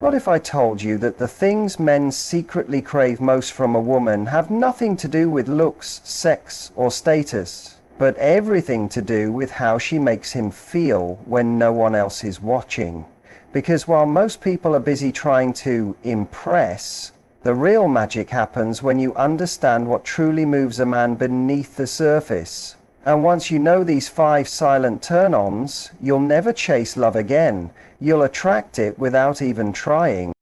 What if I told you that the things men secretly crave most from a woman have nothing to do with looks, sex, or status, but everything to do with how she makes him feel when no one else is watching? Because while most people are busy trying to impress, the real magic happens when you understand what truly moves a man beneath the surface. And once you know these 5 silent turn-ons, you'll never chase love again. You'll attract it without even trying.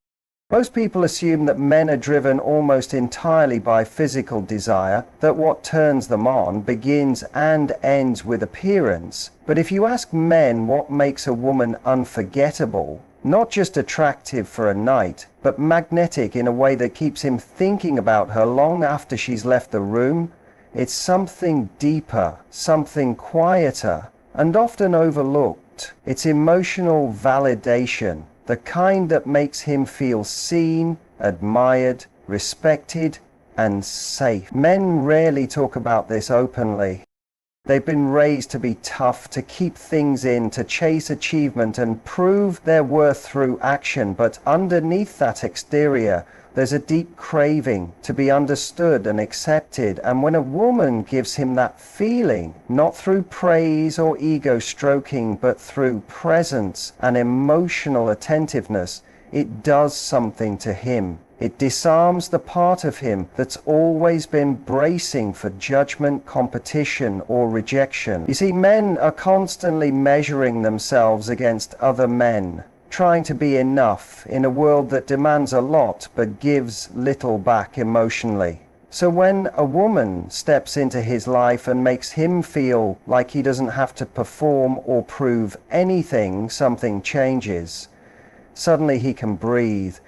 Most people assume that men are driven almost entirely by physical desire, that what turns them on begins and ends with appearance. But if you ask men what makes a woman unforgettable, not just attractive for a night, but magnetic in a way that keeps him thinking about her long after she's left the room, it's something deeper, something quieter, and often overlooked. It's emotional validation, the kind that makes him feel seen, admired, respected, and safe. Men rarely talk about this openly. They've been raised to be tough, to keep things in, to chase achievement and prove their worth through action. But underneath that exterior, there's a deep craving to be understood and accepted. And when a woman gives him that feeling, not through praise or ego stroking, but through presence and emotional attentiveness, it does something to him. It disarms the part of him that's always been bracing for judgment, competition, or rejection. You see, men are constantly measuring themselves against other men, trying to be enough in a world that demands a lot but gives little back emotionally. So when a woman steps into his life and makes him feel like he doesn't have to perform or prove anything, something changes. Suddenly he can breathe.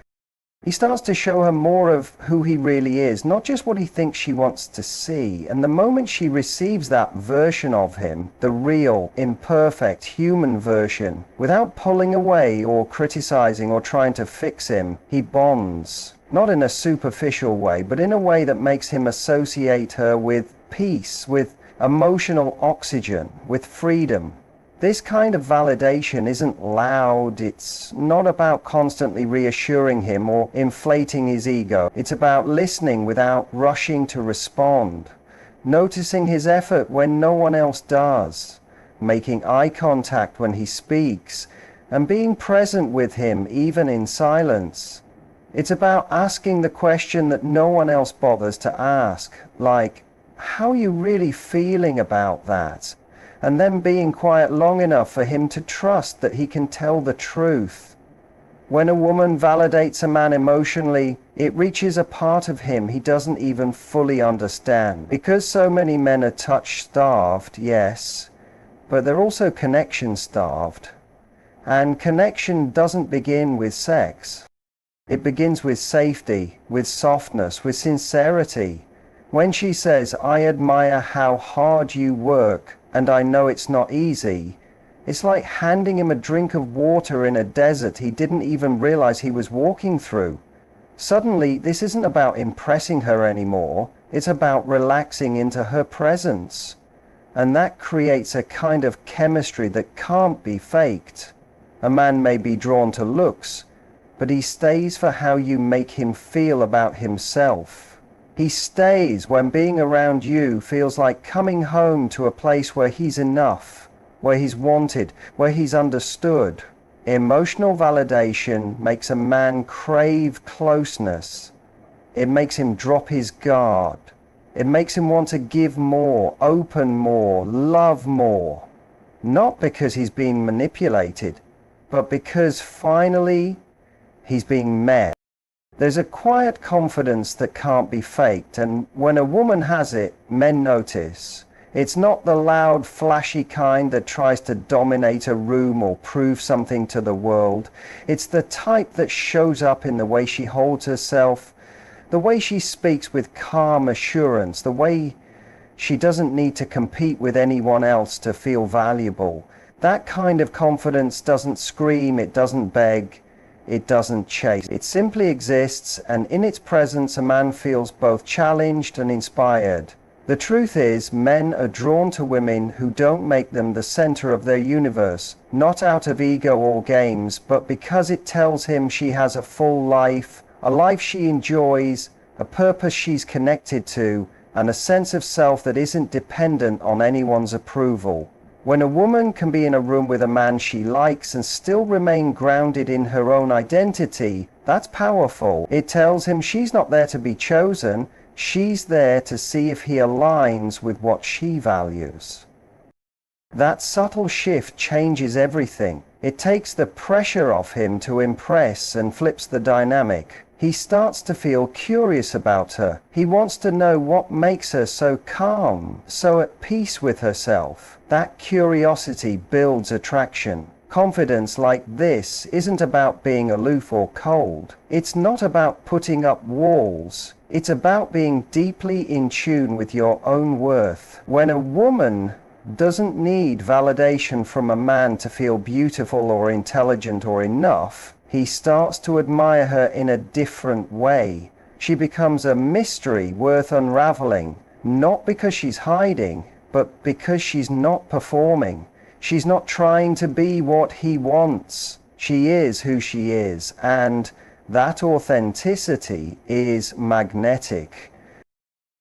He starts to show her more of who he really is, not just what he thinks she wants to see. And the moment she receives that version of him, the real, imperfect, human version, without pulling away or criticizing or trying to fix him, he bonds. Not in a superficial way, but in a way that makes him associate her with peace, with emotional oxygen, with freedom. This kind of validation isn't loud. It's not about constantly reassuring him or inflating his ego. It's about listening without rushing to respond, noticing his effort when no one else does, making eye contact when he speaks, and being present with him even in silence. It's about asking the question that no one else bothers to ask, like, how are you really feeling about that? And then being quiet long enough for him to trust that he can tell the truth. When a woman validates a man emotionally, it reaches a part of him he doesn't even fully understand. Because so many men are touch-starved, yes, but they're also connection-starved. And connection doesn't begin with sex. It begins with safety, with softness, with sincerity. When she says, "I admire how hard you work, and I know it's not easy," it's like handing him a drink of water in a desert he didn't even realize he was walking through. Suddenly, this isn't about impressing her anymore. It's about relaxing into her presence. And that creates a kind of chemistry that can't be faked. A man may be drawn to looks, but he stays for how you make him feel about himself. He stays when being around you feels like coming home to a place where he's enough, where he's wanted, where he's understood. Emotional validation makes a man crave closeness. It makes him drop his guard. It makes him want to give more, open more, love more. Not because he's being manipulated, but because finally he's being met. There's a quiet confidence that can't be faked, and when a woman has it, men notice. It's not the loud, flashy kind that tries to dominate a room or prove something to the world. It's the type that shows up in the way she holds herself, the way she speaks with calm assurance, the way she doesn't need to compete with anyone else to feel valuable. That kind of confidence doesn't scream, it doesn't beg. It doesn't chase. It simply exists, and in its presence a man feels both challenged and inspired. The truth is, men are drawn to women who don't make them the center of their universe, not out of ego or games, but because it tells him she has a full life, a life she enjoys, a purpose she's connected to, and a sense of self that isn't dependent on anyone's approval. When a woman can be in a room with a man she likes and still remain grounded in her own identity, that's powerful. It tells him she's not there to be chosen, she's there to see if he aligns with what she values. That subtle shift changes everything. It takes the pressure off him to impress and flips the dynamic. He starts to feel curious about her. He wants to know what makes her so calm, so at peace with herself. That curiosity builds attraction. Confidence like this isn't about being aloof or cold. It's not about putting up walls. It's about being deeply in tune with your own worth. When a woman doesn't need validation from a man to feel beautiful or intelligent or enough, he starts to admire her in a different way. She becomes a mystery worth unraveling, not because she's hiding, but because she's not performing. She's not trying to be what he wants. She is who she is, and that authenticity is magnetic.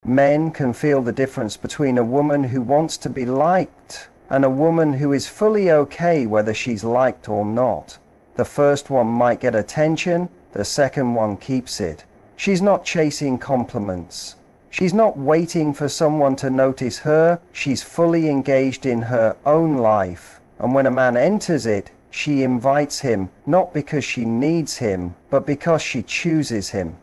Men can feel the difference between a woman who wants to be liked and a woman who is fully okay whether she's liked or not. The first one might get attention, the second one keeps it. She's not chasing compliments. She's not waiting for someone to notice her. She's fully engaged in her own life. And when a man enters it, she invites him, not because she needs him, but because she chooses him.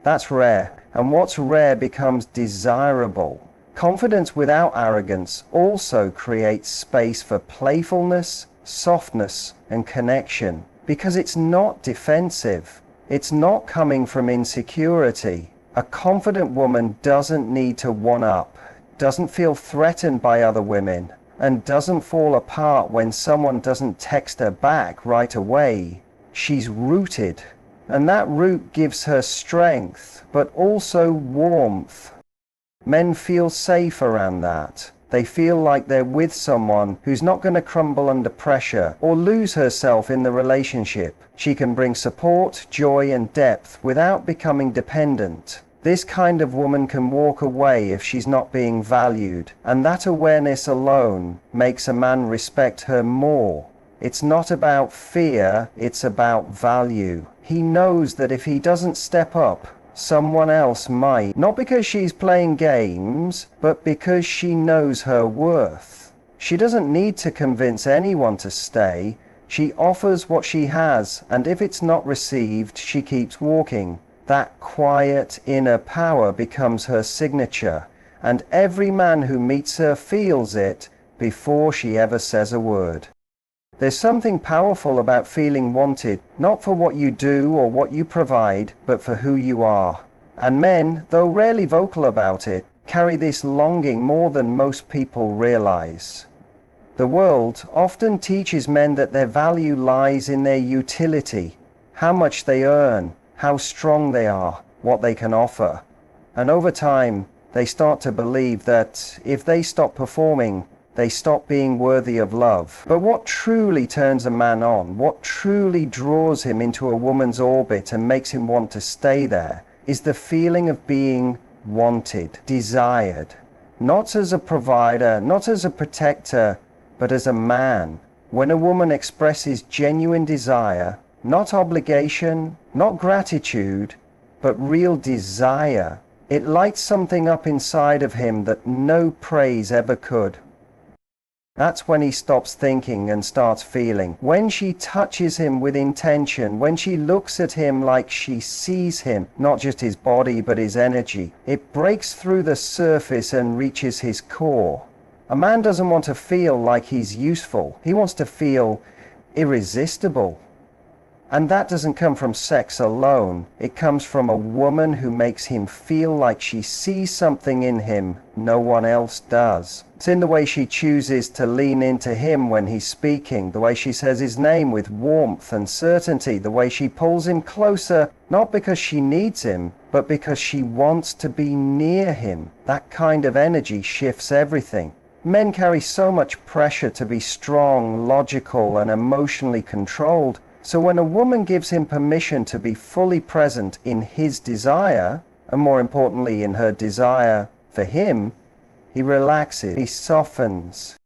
That's rare. And what's rare becomes desirable. Confidence without arrogance also creates space for playfulness, softness, and connection. Because it's not defensive. It's not coming from insecurity. A confident woman doesn't need to one-up, doesn't feel threatened by other women, and doesn't fall apart when someone doesn't text her back right away. She's rooted, and that root gives her strength, but also warmth. Men feel safe around that. They feel like they're with someone who's not going to crumble under pressure or lose herself in the relationship. She can bring support, joy, and depth without becoming dependent. This kind of woman can walk away if she's not being valued, and that awareness alone makes a man respect her more. It's not about fear, it's about value. He knows that if he doesn't step up, someone else might, not because she's playing games, but because she knows her worth. She doesn't need to convince anyone to stay. She offers what she has, and if it's not received, she keeps walking. That quiet inner power becomes her signature, and every man who meets her feels it before she ever says a word. There's something powerful about feeling wanted, not for what you do or what you provide, but for who you are. And men, though rarely vocal about it, carry this longing more than most people realize. The world often teaches men that their value lies in their utility, how much they earn, how strong they are, what they can offer. And over time, they start to believe that if they stop performing, they stop being worthy of love. But what truly turns a man on, what truly draws him into a woman's orbit and makes him want to stay there, is the feeling of being wanted, desired. Not as a provider, not as a protector, but as a man. When a woman expresses genuine desire, not obligation, not gratitude, but real desire, it lights something up inside of him that no praise ever could. That's when he stops thinking and starts feeling. When she touches him with intention, when she looks at him like she sees him, not just his body but his energy, it breaks through the surface and reaches his core. A man doesn't want to feel like he's useful. He wants to feel irresistible. And that doesn't come from sex alone. It comes from a woman who makes him feel like she sees something in him no one else does. It's in the way she chooses to lean into him when he's speaking, the way she says his name with warmth and certainty, the way she pulls him closer, not because she needs him, but because she wants to be near him. That kind of energy shifts everything. Men carry so much pressure to be strong, logical, and emotionally controlled. So when a woman gives him permission to be fully present in his desire, and more importantly in her desire for him, he relaxes, he softens,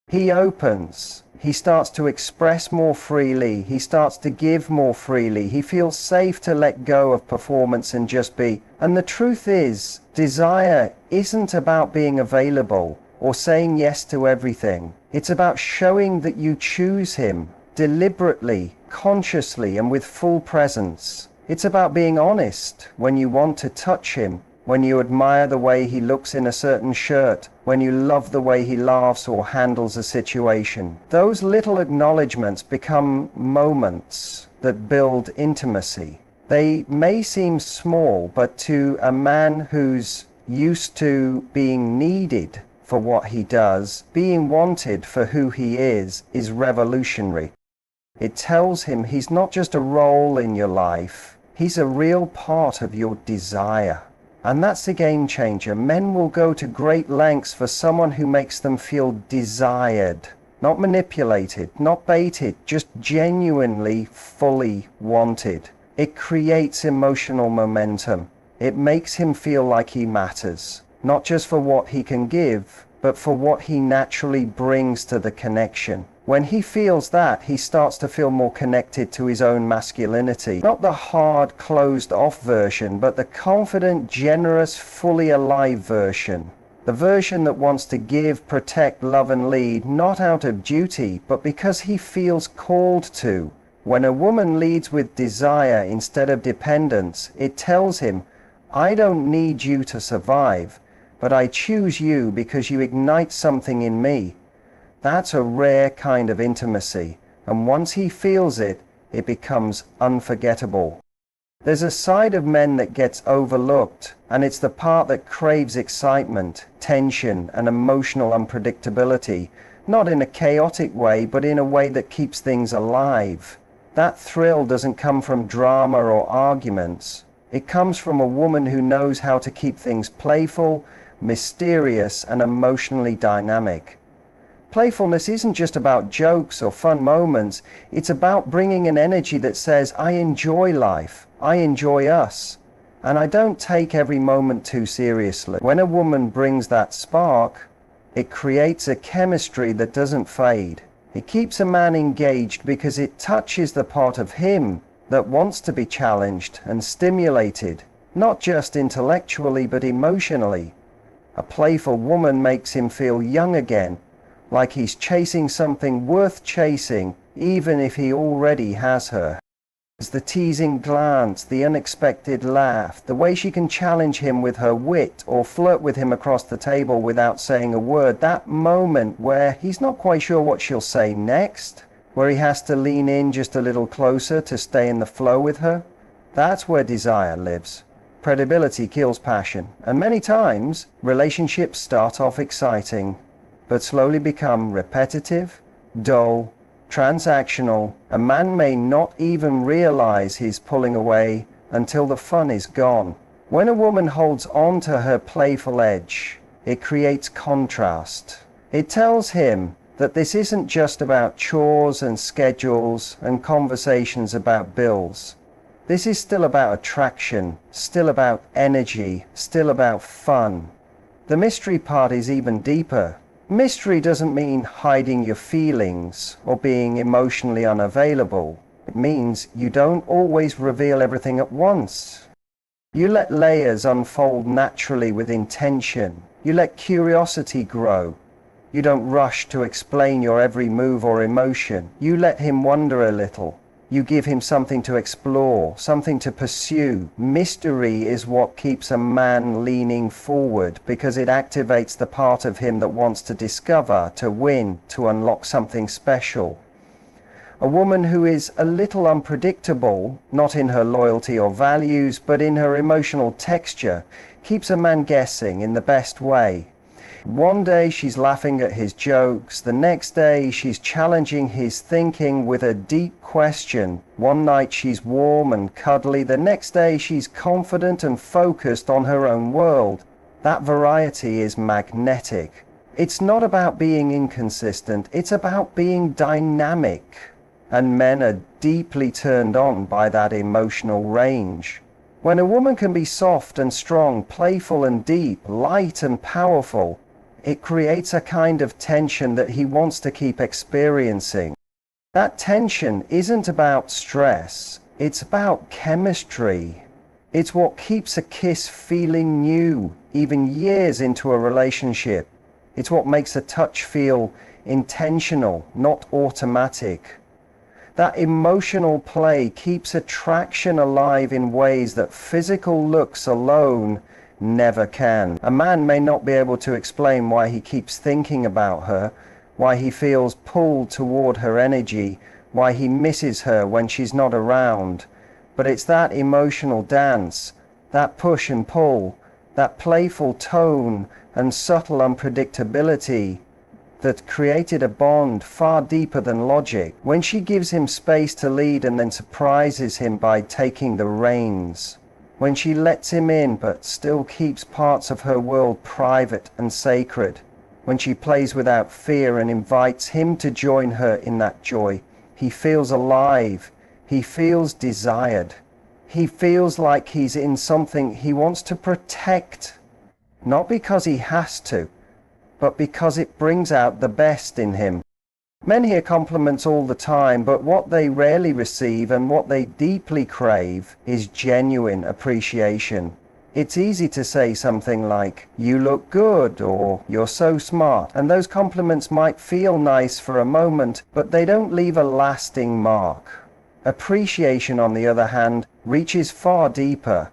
he opens, he starts to express more freely, he starts to give more freely, he feels safe to let go of performance and just be. And the truth is, desire isn't about being available or saying yes to everything. It's about showing that you choose him deliberately, consciously, and with full presence. It's about being honest when you want to touch him, when you admire the way he looks in a certain shirt, when you love the way he laughs or handles a situation. Those little acknowledgements become moments that build intimacy. They may seem small, but to a man who's used to being needed for what he does, being wanted for who he is revolutionary. It tells him he's not just a role in your life, he's a real part of your desire. And that's a game changer. Men will go to great lengths for someone who makes them feel desired, not manipulated, not baited, just genuinely fully wanted. It creates emotional momentum. It makes him feel like he matters, not just for what he can give, but for what he naturally brings to the connection. When he feels that, he starts to feel more connected to his own masculinity. Not the hard, closed-off version, but the confident, generous, fully alive version. The version that wants to give, protect, love, and lead, not out of duty, but because he feels called to. When a woman leads with desire instead of dependence, it tells him, I don't need you to survive, but I choose you because you ignite something in me. That's a rare kind of intimacy, and once he feels it, it becomes unforgettable. There's a side of men that gets overlooked, and it's the part that craves excitement, tension, and emotional unpredictability, not in a chaotic way, but in a way that keeps things alive. That thrill doesn't come from drama or arguments. It comes from a woman who knows how to keep things playful, mysterious, and emotionally dynamic. Playfulness isn't just about jokes or fun moments. It's about bringing an energy that says, I enjoy life, I enjoy us, and I don't take every moment too seriously. When a woman brings that spark, it creates a chemistry that doesn't fade. It keeps a man engaged because it touches the part of him that wants to be challenged and stimulated, not just intellectually but emotionally. A playful woman makes him feel young again, like he's chasing something worth chasing, even if he already has her. It's the teasing glance, the unexpected laugh, the way she can challenge him with her wit or flirt with him across the table without saying a word. That moment where he's not quite sure what she'll say next, where he has to lean in just a little closer to stay in the flow with her. That's where desire lives. Credibility kills passion, and many times relationships start off exciting, but slowly become repetitive, dull, transactional. A man may not even realize he's pulling away until the fun is gone. When a woman holds on to her playful edge, it creates contrast. It tells him that this isn't just about chores and schedules and conversations about bills. This is still about attraction, still about energy, still about fun. The mystery part is even deeper. Mystery doesn't mean hiding your feelings or being emotionally unavailable. It means you don't always reveal everything at once. You let layers unfold naturally with intention. You let curiosity grow. You don't rush to explain your every move or emotion. You let him wonder a little. You give him something to explore, something to pursue. Mystery is what keeps a man leaning forward because it activates the part of him that wants to discover, to win, to unlock something special. A woman who is a little unpredictable, not in her loyalty or values, but in her emotional texture, keeps a man guessing in the best way. One day she's laughing at his jokes, the next day she's challenging his thinking with a deep question. One night she's warm and cuddly, the next day she's confident and focused on her own world. That variety is magnetic. It's not about being inconsistent, it's about being dynamic. And men are deeply turned on by that emotional range. When a woman can be soft and strong, playful and deep, light and powerful, it creates a kind of tension that he wants to keep experiencing. That tension isn't about stress, it's about chemistry. It's what keeps a kiss feeling new, even years into a relationship. It's what makes a touch feel intentional, not automatic. That emotional play keeps attraction alive in ways that physical looks alone never can. A man may not be able to explain why he keeps thinking about her, why he feels pulled toward her energy, why he misses her when she's not around. But it's that emotional dance, that push and pull, that playful tone and subtle unpredictability that created a bond far deeper than logic. When she gives him space to lead and then surprises him by taking the reins. When she lets him in but still keeps parts of her world private and sacred. When she plays without fear and invites him to join her in that joy. He feels alive. He feels desired. He feels like he's in something he wants to protect. Not because he has to, but because it brings out the best in him. Men hear compliments all the time, but what they rarely receive and what they deeply crave is genuine appreciation. It's easy to say something like, "You look good," or "You're so smart," and those compliments might feel nice for a moment, but they don't leave a lasting mark. Appreciation, on the other hand, reaches far deeper.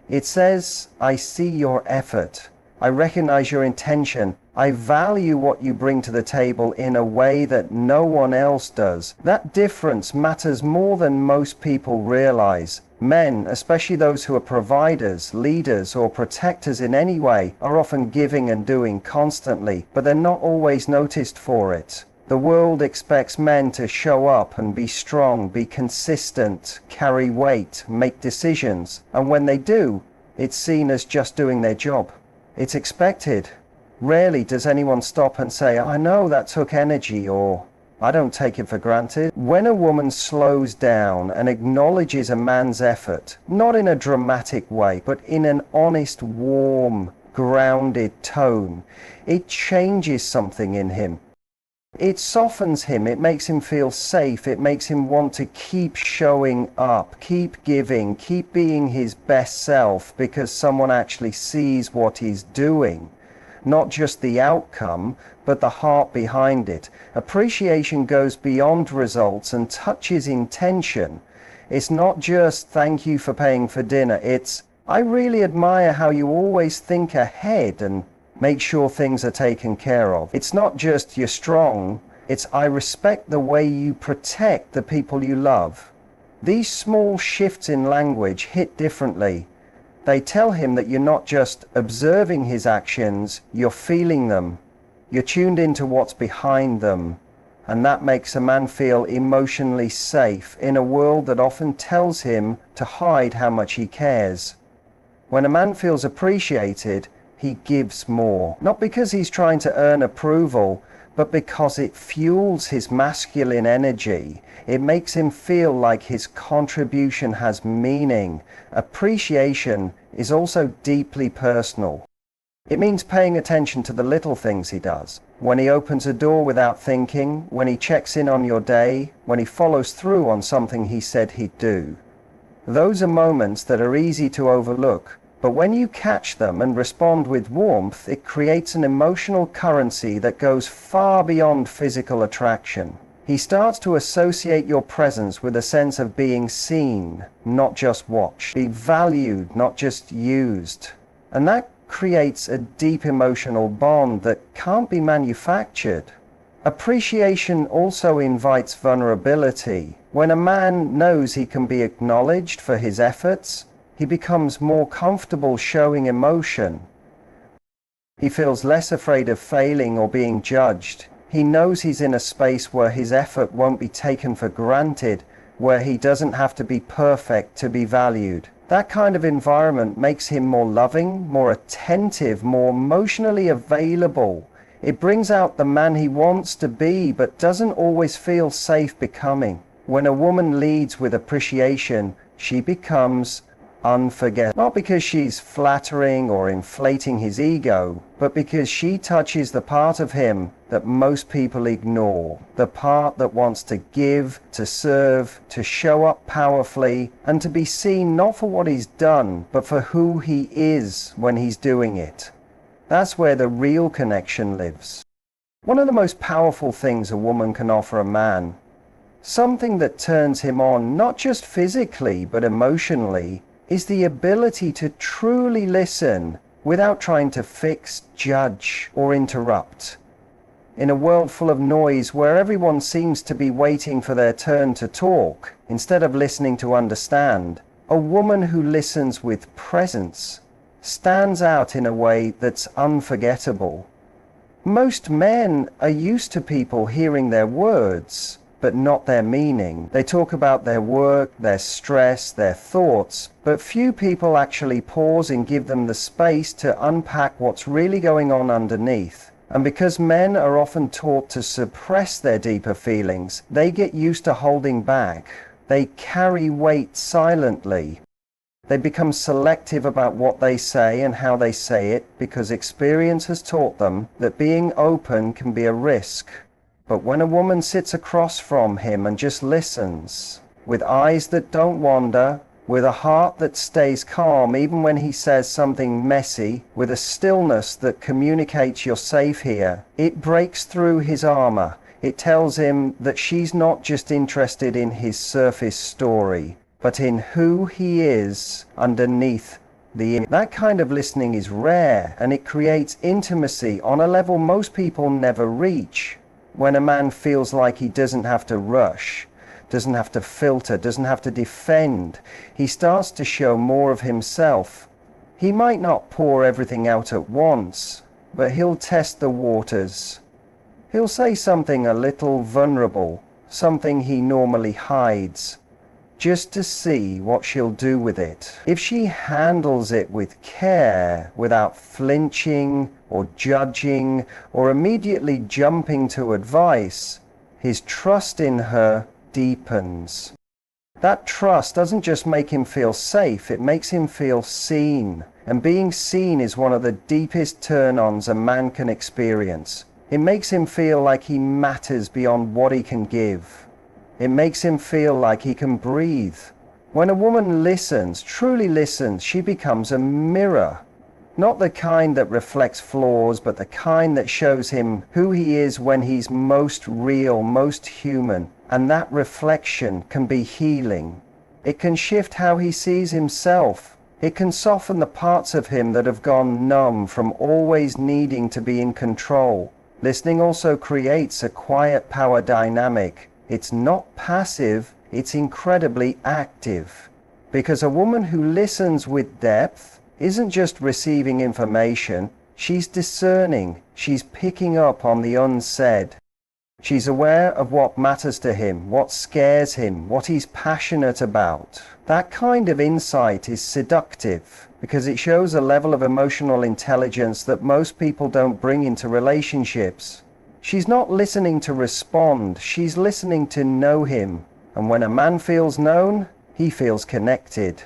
It says, "I see your effort. I recognize your intention. I value what you bring to the table in a way that no one else does." That difference matters more than most people realize. Men, especially those who are providers, leaders, or protectors in any way, are often giving and doing constantly, but they're not always noticed for it. The world expects men to show up and be strong, be consistent, carry weight, make decisions, and when they do, it's seen as just doing their job. It's expected. Rarely does anyone stop and say, "I know that took energy," or "I don't take it for granted." When a woman slows down and acknowledges a man's effort, not in a dramatic way, but in an honest, warm, grounded tone, it changes something in him. It softens him, it makes him feel safe, it makes him want to keep showing up, keep giving, keep being his best self, because someone actually sees what he's doing. Not just the outcome, but the heart behind it. Appreciation goes beyond results and touches intention. It's not just "Thank you for paying for dinner," it's "I really admire how you always think ahead and make sure things are taken care of." It's not just "You're strong," it's "I respect the way you protect the people you love." These small shifts in language hit differently. They tell him that you're not just observing his actions, you're feeling them. You're tuned into what's behind them. And that makes a man feel emotionally safe in a world that often tells him to hide how much he cares. When a man feels appreciated, he gives more. Not because he's trying to earn approval, but because it fuels his masculine energy. It makes him feel like his contribution has meaning. Appreciation is also deeply personal. It means paying attention to the little things he does. When he opens a door without thinking, when he checks in on your day, when he follows through on something he said he'd do. Those are moments that are easy to overlook. But when you catch them and respond with warmth, it creates an emotional currency that goes far beyond physical attraction. He starts to associate your presence with a sense of being seen, not just watched, be valued, not just used. And that creates a deep emotional bond that can't be manufactured. Appreciation also invites vulnerability. When a man knows he can be acknowledged for his efforts, he becomes more comfortable showing emotion. He feels less afraid of failing or being judged. He knows he's in a space where his effort won't be taken for granted, where he doesn't have to be perfect to be valued. That kind of environment makes him more loving, more attentive, more emotionally available. It brings out the man he wants to be but doesn't always feel safe becoming. When a woman leads with appreciation, she becomes unforgettable. Not because she's flattering or inflating his ego, but because she touches the part of him that most people ignore. The part that wants to give, to serve, to show up powerfully, and to be seen not for what he's done, but for who he is when he's doing it. That's where the real connection lives. One of the most powerful things a woman can offer a man, something that turns him on not just physically but emotionally, is the ability to truly listen without trying to fix, judge, or interrupt. In a world full of noise where everyone seems to be waiting for their turn to talk instead of listening to understand, a woman who listens with presence stands out in a way that's unforgettable. Most men are used to people hearing their words, but not their meaning. They talk about their work, their stress, their thoughts, but few people actually pause and give them the space to unpack what's really going on underneath. And because men are often taught to suppress their deeper feelings, they get used to holding back. They carry weight silently. They become selective about what they say and how they say it because experience has taught them that being open can be a risk. But when a woman sits across from him and just listens, with eyes that don't wander, with a heart that stays calm even when he says something messy, with a stillness that communicates you're safe here, it breaks through his armor. It tells him that she's not just interested in his surface story, but in who he is underneath the image. That kind of listening is rare, and it creates intimacy on a level most people never reach. When a man feels like he doesn't have to rush, doesn't have to filter, doesn't have to defend, he starts to show more of himself. He might not pour everything out at once, but he'll test the waters. He'll say something a little vulnerable, something he normally hides, just to see what she'll do with it. If she handles it with care, without flinching or judging or immediately jumping to advice, his trust in her deepens. That trust doesn't just make him feel safe, it makes him feel seen. And being seen is one of the deepest turn-ons a man can experience. It makes him feel like he matters beyond what he can give. It makes him feel like he can breathe. When a woman listens, truly listens, she becomes a mirror. Not the kind that reflects flaws, but the kind that shows him who he is when he's most real, most human. And that reflection can be healing. It can shift how he sees himself. It can soften the parts of him that have gone numb from always needing to be in control. Listening also creates a quiet power dynamic. It's not passive, it's incredibly active. Because a woman who listens with depth isn't just receiving information, she's discerning, she's picking up on the unsaid. She's aware of what matters to him, what scares him, what he's passionate about. That kind of insight is seductive because it shows a level of emotional intelligence that most people don't bring into relationships. She's not listening to respond, she's listening to know him. And when a man feels known, he feels connected.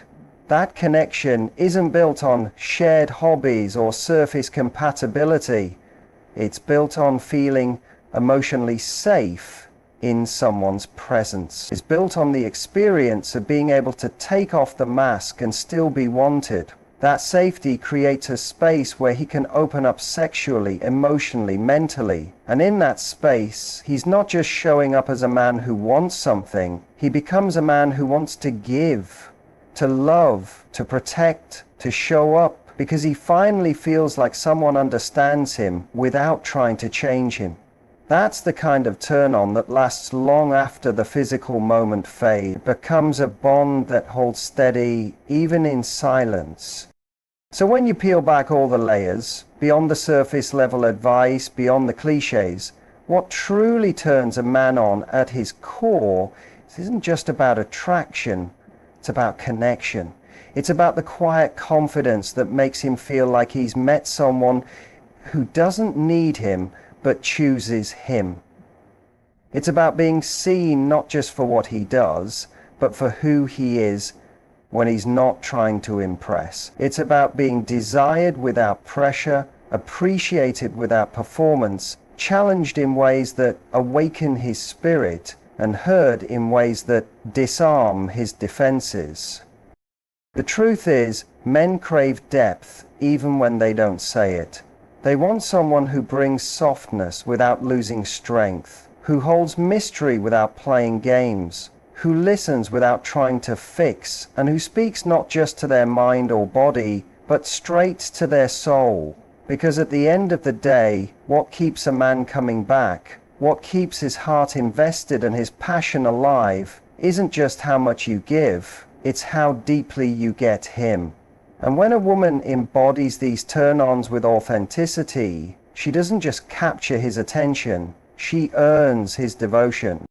That connection isn't built on shared hobbies or surface compatibility. It's built on feeling emotionally safe in someone's presence. It's built on the experience of being able to take off the mask and still be wanted. That safety creates a space where he can open up sexually, emotionally, mentally. And in that space, he's not just showing up as a man who wants something. He becomes a man who wants to give, to love, to protect, to show up, because he finally feels like someone understands him without trying to change him. That's the kind of turn on that lasts long after the physical moment fades, becomes a bond that holds steady even in silence. So when you peel back all the layers, beyond the surface level advice, beyond the cliches, what truly turns a man on at his core isn't just about attraction, it's about connection. It's about the quiet confidence that makes him feel like he's met someone who doesn't need him but chooses him. It's about being seen not just for what he does, but for who he is when he's not trying to impress. It's about being desired without pressure, appreciated without performance, challenged in ways that awaken his spirit, and heard in ways that disarm his defenses. The truth is, men crave depth even when they don't say it. They want someone who brings softness without losing strength, who holds mystery without playing games, who listens without trying to fix, and who speaks not just to their mind or body, but straight to their soul. Because at the end of the day, what keeps a man coming back, what keeps his heart invested and his passion alive, isn't just how much you give, it's how deeply you get him. And when a woman embodies these turn-ons with authenticity, she doesn't just capture his attention, she earns his devotion.